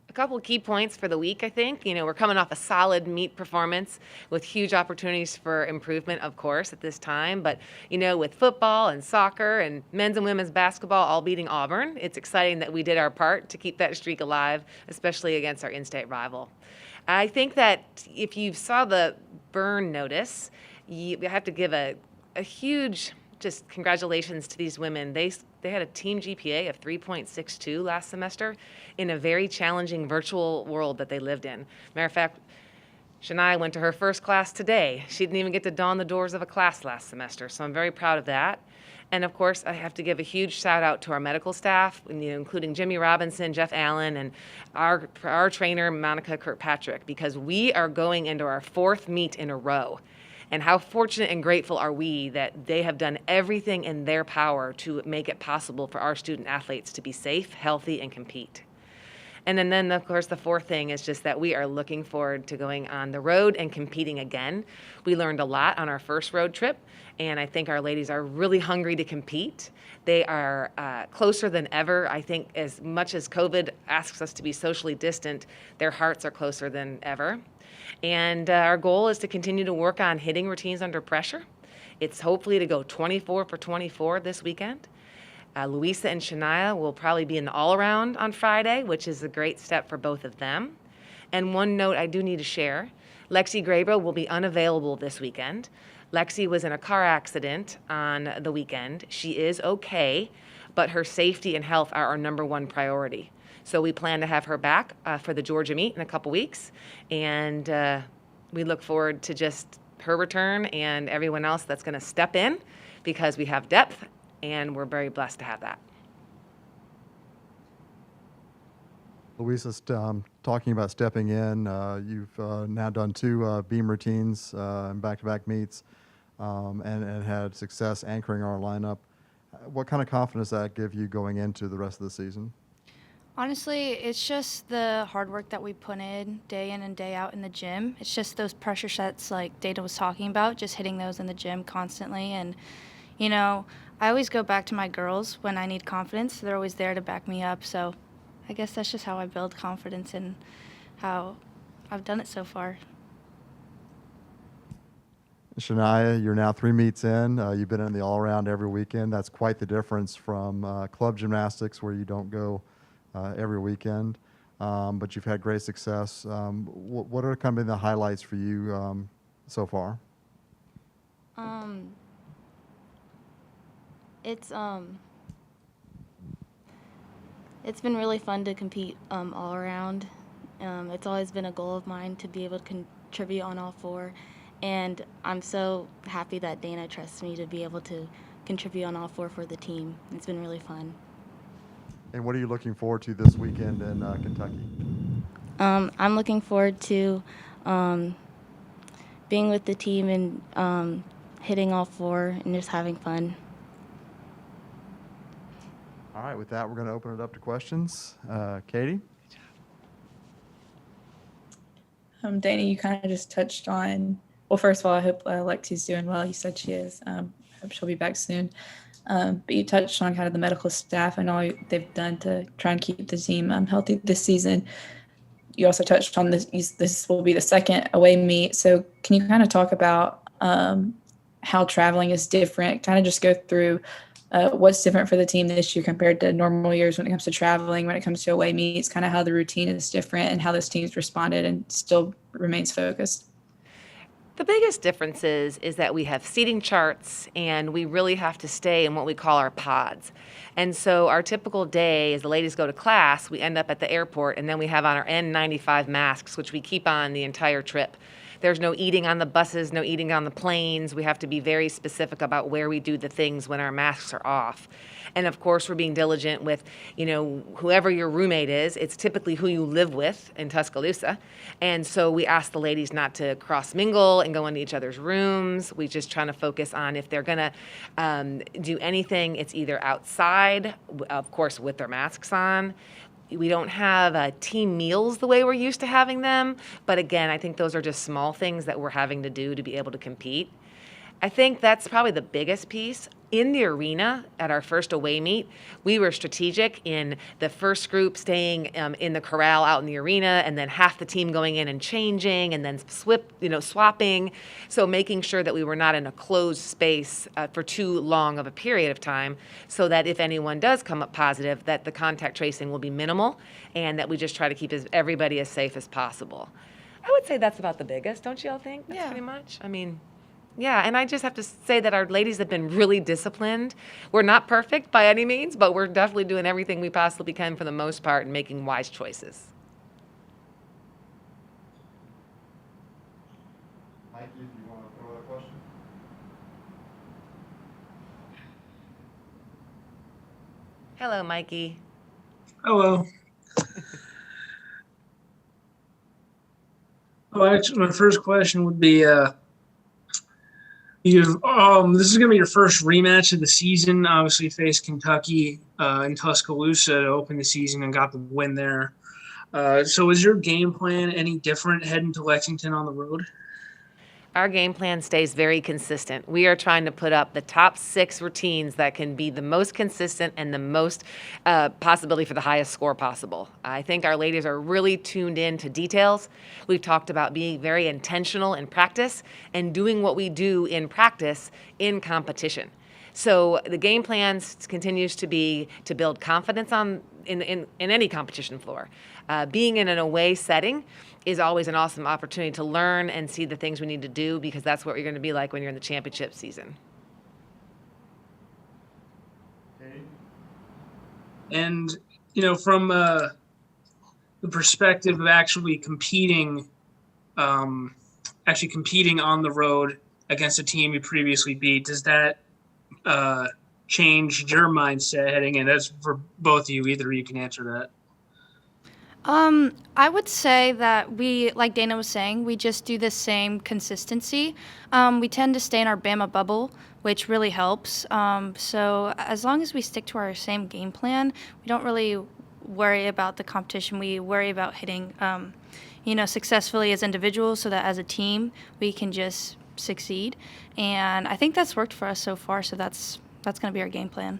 A couple of key points for the week, I think. We're coming off a solid meet performance with huge opportunities for improvement, of course, at this time. But, with football and soccer and men's and women's basketball all beating Auburn, it's exciting that we did our part to keep that streak alive, especially against our in-state rival. I think that if you saw the burn notice, you have to give a huge just congratulations to these women. They had a team GPA of 3.62 last semester in a very challenging virtual world that they lived in. Matter of fact, Shania went to her first class today. She didn't even get to don the doors of a class last semester, so I'm very proud of that. And of course, I have to give a huge shout out to our medical staff, including Jimmy Robinson, Jeff Allen, and our trainer, Monica Kirkpatrick, because we are going into our fourth meet in a row. And how fortunate and grateful are we that they have done everything in their power to make it possible for our student athletes to be safe, healthy, and compete. And then, of course, the fourth thing is just that we are looking forward to going on the road and competing again. We learned a lot on our first road trip, and I think our ladies are really hungry to compete. They are closer than ever. I think as much as COVID asks us to be socially distant, their hearts are closer than ever. And our goal is to continue to work on hitting routines under pressure. It's hopefully to go 24 for 24 this weekend. Luisa and Shania will probably be in the all-around on Friday, which is a great step for both of them. And one note I do need to share, Lexi Graber will be unavailable this weekend. Lexi was in a car accident on the weekend. She is okay, but her safety and health are our number one priority. So we plan to have her back for the Georgia meet in a couple weeks, and we look forward to just her return and everyone else that's going to step in because we have depth, and we're very blessed to have that. Luisa, talking about stepping in, you've now done two beam routines in back-to-back meets and had success anchoring our lineup. What kind of confidence does that give you going into the rest of the season? Honestly, it's just the hard work that we put in and day out in the gym. It's just those pressure sets like Data was talking about, just hitting those in the gym constantly. And, I always go back to my girls when I need confidence. They're always there to back me up. So I guess that's just how I build confidence and how I've done it so far. Shania, you're now 3 meets in. You've been in the all-around every weekend. That's quite the difference from club gymnastics where you don't go every weekend, but you've had great success. What are kind of the highlights for you so far? It's been really fun to compete all around. It's always been a goal of mine to be able to contribute on all four, and I'm so happy that Dana trusts me to be able to contribute on all four for the team. It's been really fun. And what are you looking forward to this weekend in Kentucky? I'm looking forward to being with the team and hitting all four and just having fun. All right, with that, we're going to open it up to questions. Katie? Dana, you kind of just touched on, well, first of all, I hope Lexi's doing well. You said she is. Hope she'll be back soon. But you touched on kind of the medical staff and all they've done to try and keep the team healthy this season. You also touched on this. This will be the second away meet. So can you kind of talk about how traveling is different? Kind of just go through what's different for the team this year compared to normal years when it comes to traveling, when it comes to away meets, kind of how the routine is different and how this team's responded and still remains focused. The biggest difference is that we have seating charts and we really have to stay in what we call our pods. And so our typical day as the ladies go to class, we end up at the airport and then we have on our N95 masks, which we keep on the entire trip. There's no eating on the buses, no eating on the planes. We have to be very specific about where we do the things when our masks are off. And of course, we're being diligent with, whoever your roommate is. It's typically who you live with in Tuscaloosa. And so we ask the ladies not to cross mingle and go into each other's rooms. We just trying to focus on if they're going to do anything, it's either outside, of course, with their masks on. We don't have team meals the way we're used to having them. But again, I think those are just small things that we're having to do to be able to compete. I think that's probably the biggest piece. in the arena at our first away meet, we were strategic in the first group staying in the corral out in the arena, and then half the team going in and changing, and then swapping. So making sure that we were not in a closed space for too long of a period of time, so that if anyone does come up positive, that the contact tracing will be minimal, and that we just try to keep everybody as safe as possible. I would say that's about the biggest, don't you all think? That's pretty much. I mean, yeah, and I just have to say that our ladies have been really disciplined. We're not perfect by any means, but we're definitely doing everything we possibly can for the most part and making wise choices. Mikey, if you want to throw out a question? Hello, Mikey. Hello. Well, actually, my first question would be, this is going to be your first rematch of the season. Obviously, you faced Kentucky in Tuscaloosa to open the season and got the win there. So is your game plan any different heading to Lexington on the road? Our game plan stays very consistent. We are trying to put up the top 6 routines that can be the most consistent and the most possibility for the highest score possible. I think our ladies are really tuned in to details. We've talked about being very intentional in practice and doing what we do in practice in competition. So the game plan continues to be to build confidence in any competition floor. Being in an away setting is always an awesome opportunity to learn and see the things we need to do, because that's what you're going to be like when you're in the championship season. And, from the perspective of actually competing on the road against a team you previously beat, does that change your mindset heading in? That's for both of you. Either you can answer that. I would say that we, like Dana was saying, we just do the same consistency. We tend to stay in our Bama bubble, which really helps. So as long as we stick to our same game plan, we don't really worry about the competition. We worry about hitting, successfully as individuals, so that as a team we can just succeed. And I think that's worked for us so far. So that's going to be our game plan.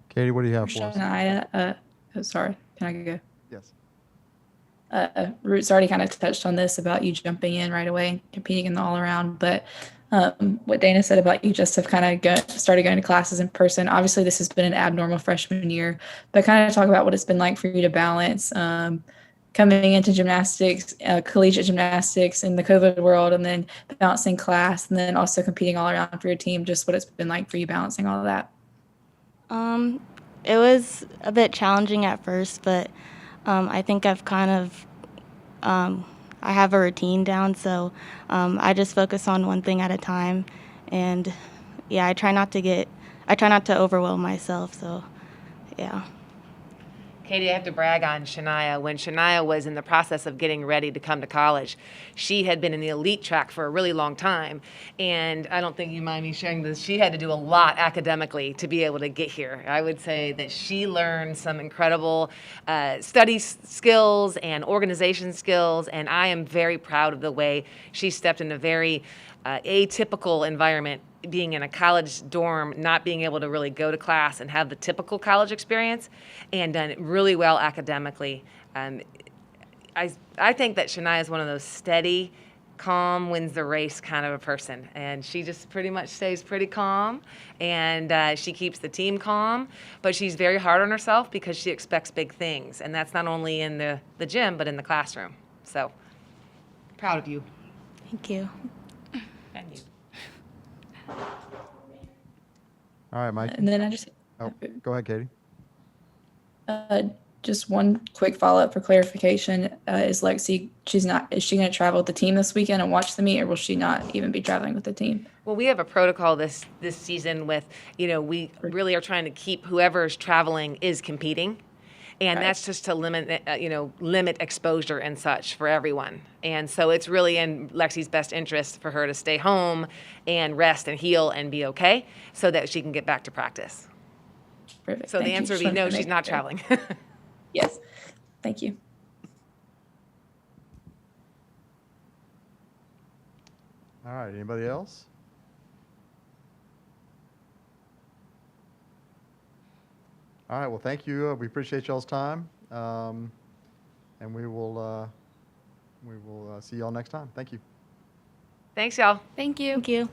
Katie, what do you have for us? Shania, sorry, can I go? Yes. Root's already kind of touched on this about you jumping in right away and competing in the all-around, but what Dana said about you just have kind of started going to classes in person. Obviously, this has been an abnormal freshman year, but kind of talk about what it's been like for you to balance coming into gymnastics, collegiate gymnastics in the COVID world, and then balancing class, and then also competing all around for your team, just what it's been like for you balancing all of that. It was a bit challenging at first, but I think I've kind of I have a routine down, so I just focus on one thing at a time, and yeah, I try not to overwhelm myself. So yeah. Katie, I have to brag on Shania. When Shania was in the process of getting ready to come to college, she had been in the elite track for a really long time. And I don't think you mind me sharing this. She had to do a lot academically to be able to get here. I would say that she learned some incredible study skills and organization skills. And I am very proud of the way she stepped in a very atypical environment, being in a college dorm, not being able to really go to class and have the typical college experience, and done really well academically. I think that Shania is one of those steady, calm, wins the race kind of a person, and she just pretty much stays pretty calm, and she keeps the team calm, but she's very hard on herself because she expects big things, and that's not only in the gym, but in the classroom. So, proud of you. Thank you. And you. All right, Mike. And then I just Go ahead, Katie. just one quick follow-up for clarification. Is Lexi, is she going to travel with the team this weekend and watch the meet, or will she not even be traveling with the team? Well, we have a protocol this season with, we really are trying to keep whoever's traveling is competing. And Right. that's just to limit exposure and such for everyone. And so it's really in Lexi's best interest for her to stay home and rest and heal and be okay so that she can get back to practice. Perfect. So Thank the you. answer would Just be wanted no, to she's make not sure. traveling. Yes. Thank you. All right. Anybody else? All right. Well, thank you. We appreciate y'all's time, and we will see y'all next time. Thank you. Thanks, y'all. Thank you. Thank you.